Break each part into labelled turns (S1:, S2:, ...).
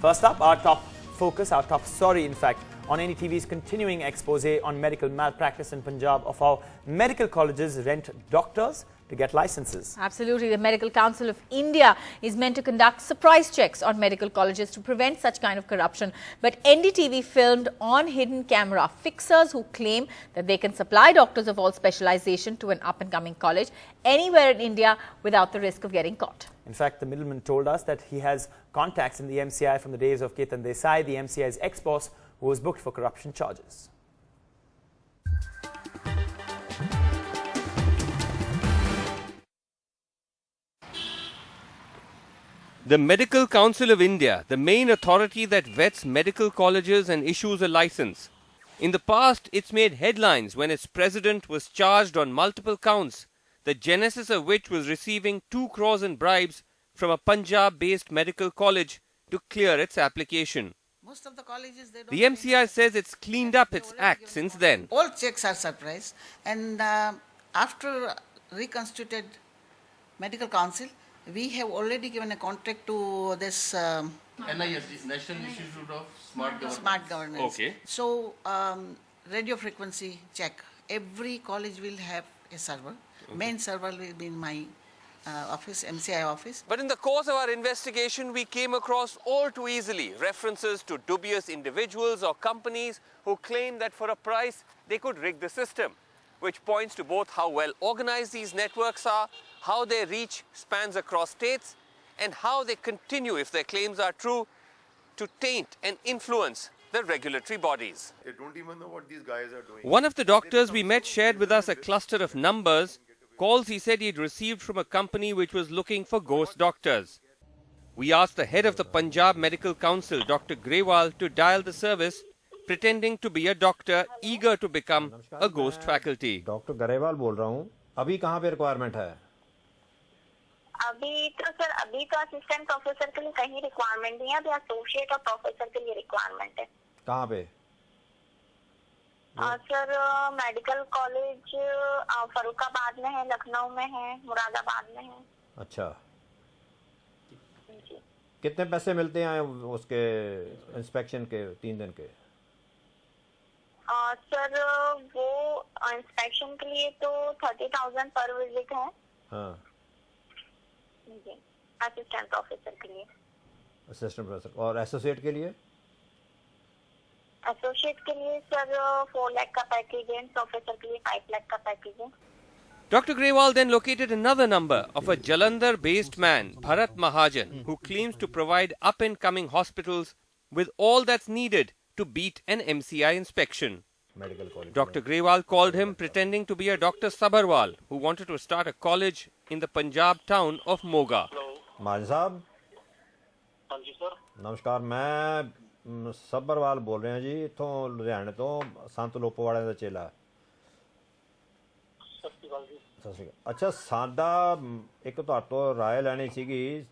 S1: First up, our top focus, our top story, in fact, on NDTV's continuing expose on medical malpractice in Punjab of how medical colleges rent doctors to get licenses.
S2: Absolutely. The Medical Council of India is meant to conduct surprise checks on medical colleges to prevent such kind of corruption. But NDTV filmed on hidden camera fixers who claim that they can supply doctors of all specialization to an up-and-coming college anywhere in India without the risk of getting caught.
S1: In fact, the middleman told us that he has contacts in the MCI from the days of Ketan Desai, the MCI's ex-boss, who was booked for corruption charges.
S3: The Medical Council of India, the main authority that vets medical colleges and issues a license. In the past, it's made headlines when its president was charged on multiple counts, the genesis of which was receiving 2 crores in bribes from a Punjab-based medical college to clear its application.
S4: Most of the colleges, they don't.
S3: The MCI says it's cleaned up its act since then.
S4: All checks are surprise, and after reconstituted medical council, we have already given a contract to this
S5: NIS, National Institute of Smart Governance.
S4: Smart Governance.
S3: Okay.
S4: So radio frequency check. Every college will have a server. Okay. Main server will be in my office, MCI office.
S3: But in the course of our investigation, we came across all too easily references to dubious individuals or companies who claim that for a price they could rig the system, which points to both how well organized these networks are, how their reach spans across states, and how they continue, if their claims are true, to taint and influence the regulatory bodies.
S5: They don't even know what these guys are doing.
S3: One of the doctors we met shared with us a cluster of numbers, calls he said he'd received from a company which was looking for ghost doctors. We asked the head of the Punjab Medical Council, Dr. Grewal, to dial the service, pretending to be a doctor eager to become a ghost faculty.
S6: Doctor Grewal बोल रहा हूँ. अभी कहाँ पे requirement है?
S7: अभी तो assistant professor के लिए कहीं रिक्वायरमेंट नहीं है. अभी एसोसिएट और प्रोफेसर के लिए रिक्वायरमेंट है.
S6: कहाँ पे?
S7: सर मेडिकल कॉलेज फरुखाबाद में है, लखनऊ में है, मुरादाबाद में है.
S6: अच्छा. कितने पैसे मिलते हैं उसके इंस्पेक्शन के 3 दिन के?
S7: सर वो इंस्पेक्शन के लिए तो 30,000 पर विजिट है.
S6: हाँ.
S7: जी. असिस्टेंट प्रोफेसर के लिए.
S6: Assistant professor. और एसोसिएट के लिए?
S7: एसोसिएट के लिए सर 4 लाख का पैकेज है, प्रोफेसर के लिए 5 लाख का पैकेज है.
S3: Dr. Grewal then located another number of a Jalandhar-based man, Bharat Mahajan, who claims to provide up-and-coming hospitals with all that's needed to beat an MCI inspection. Dr. Grewal called him pretending to be a Dr. Sabharwal, who wanted to start a college in the Punjab town of Moga.
S6: महाजन साहब.
S8: हाँ जी sir.
S6: नमस्कार. मैं सब्बरवाल बोल रहे हैं जी, इथों लुधियाने तो संत लोपोवाड़े ਦਾ ਚੇਲਾ. अच्छा, साडा एक ਤੁਹਾਡੇ ਤੋਂ ਰਾਏ ਲੈਣੀ ਸੀਗੀ.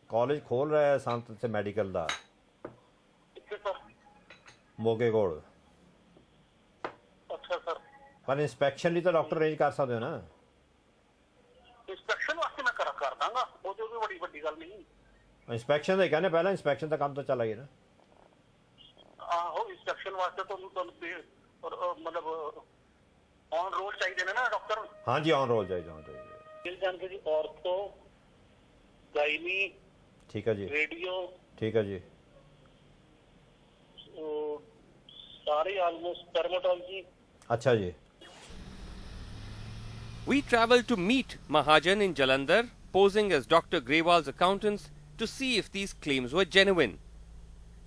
S6: ਕਾਲਜ ਖੋਲ ਰਿਹਾ ਹੈ ਸੰਤ ਤੇ ਮੈਡੀਕਲ ਦਾ ਮੋਗੇ ਕੋਲ.
S8: अच्छा सर.
S6: पर इंस्पेक्शन ਲਈ ਤਾਂ ਡਾਕਟਰ ਅਰੇਂਜ ਕਰ ਸਕਦੇ ਹੋ ਨਾ?
S8: इंस्पेक्शन वास्ते मैं कर दांगा, वो जो भी बड़ी बड़ी गल नहीं.
S6: इंस्पेक्शन ਦਾ ਕਹਿੰਦੇ ਪਹਿਲਾਂ इंस्पेक्शन ਦਾ ਕੰਮ ਤਾਂ ਚੱਲ ਗਿਆ ना.
S8: हो इंस्पेक्शन वास्ते तो मतलब ऑन रोल चाहिए ना डॉक्टर.
S6: हाँ जी, ऑन रोल चाहिए.
S8: मिल जाएंगे जी. ऑर्थो, गायनी,
S6: ठीक है जी,
S8: रेडियो,
S6: ठीक है जी,
S8: सारे ऑलमोस्ट डर्मेटोलॉजी.
S6: अच्छा जी.
S3: We travelled to meet Mahajan in Jalandhar, posing as Dr. Grewal's accountants to see if these claims were genuine.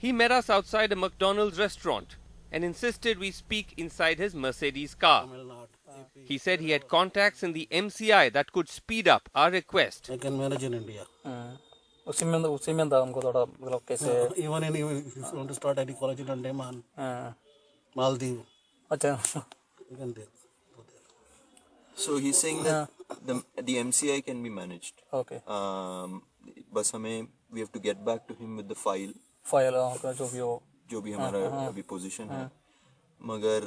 S3: He met us outside a McDonald's restaurant and insisted we speak inside his Mercedes car. He said he had contacts in the MCI that could speed up our request.
S8: I can manage in India.
S9: उसी में था हमको थोड़ा मतलब कैसे.
S8: Even if you want to start any college in Andaman, Maldives.
S9: अच्छा.
S8: You can do.
S10: So he's saying that the MCI can be managed.
S9: Okay.
S10: बस हमें we have to get back to him with the file.
S9: File का जो भी
S10: हमारा अभी position है. मगर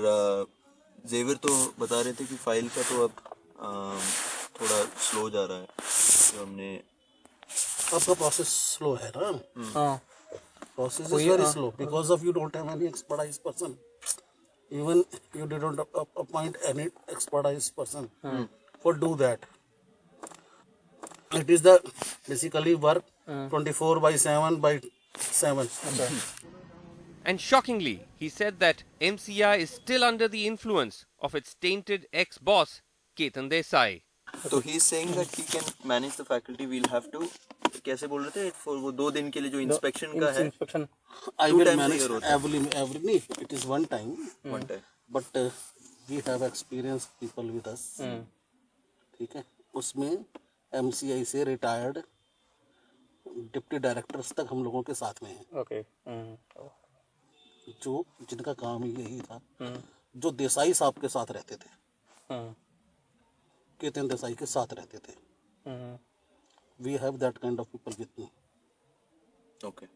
S10: जेवर तो बता रहे थे कि फाइल का तो अब थोड़ा स्लो जा रहा है. तो हमने
S8: आपका प्रोसेस स्लो है ना. Process is very slow because of you don't have any expertise person. Even you didn't appoint any expertise person for do that. It is the basically work 24/7/7.
S3: And shockingly, he said that MCI is still under the influence of its tainted ex-boss, Ketan Desai.
S10: So he's saying that he can manage the faculty. We'll have to कैसे बोल रहे थे for वो 2 दिन के लिए जो inspection का है
S9: inspection
S8: I
S10: Two
S8: will
S10: times a
S8: manage
S10: year होता है।
S8: every नहीं, it is one time.
S10: one time.
S8: But we have experienced people with us. ठीक है, उसमें MCI से रिटायर्ड डिप्टी डायरेक्टर्स तक हम लोगों के साथ में हैं,
S9: okay
S8: जो जिनका काम ही यही था, जो देसाई साहब के साथ रहते थे, केतन देसाई के साथ रहते थे. We have that kind of people with me.
S10: Okay.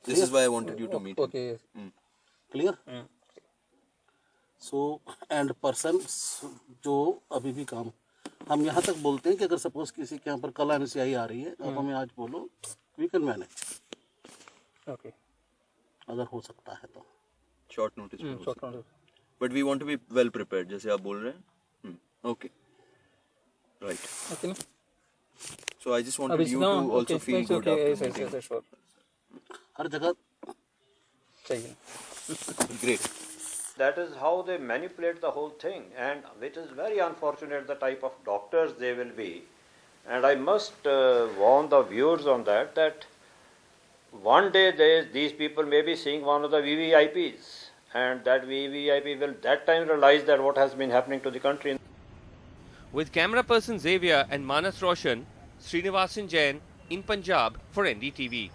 S10: This is why I wanted you to meet him.
S9: okay
S8: Clear? So and person जो अभी भी काम, हम यहाँ तक बोलते हैं कि अगर सपोज किसी के यहाँ पर कल MCI आ रही है, आप हमें आज बोलो, we can manage.
S9: okay
S8: अगर हो सकता है तो.
S10: Short notice. पे हो
S9: short
S10: सकता है.
S9: notice.
S10: But we want to be well prepared, जैसे आप बोल रहे हैं. Okay. Right.
S9: okay ना
S10: So I just wanted
S9: अभी
S10: you
S9: no,
S10: to also
S9: okay,
S10: feel
S9: it's
S10: good
S9: okay,
S10: after
S9: yes,
S10: meeting.
S9: yes, sure
S8: हर जगह
S9: चाहिए
S10: Great.
S6: That is how they manipulate the whole thing, and which is very unfortunate, the type of doctors they will be. And I must warn the viewers on that one day these people may be seeing one of the VVIPs, and that VVIP will that time realize that what has been happening to the country.
S3: With camera person Xavier and Manas Roshan, Srinivasan Jain in Punjab for NDTV.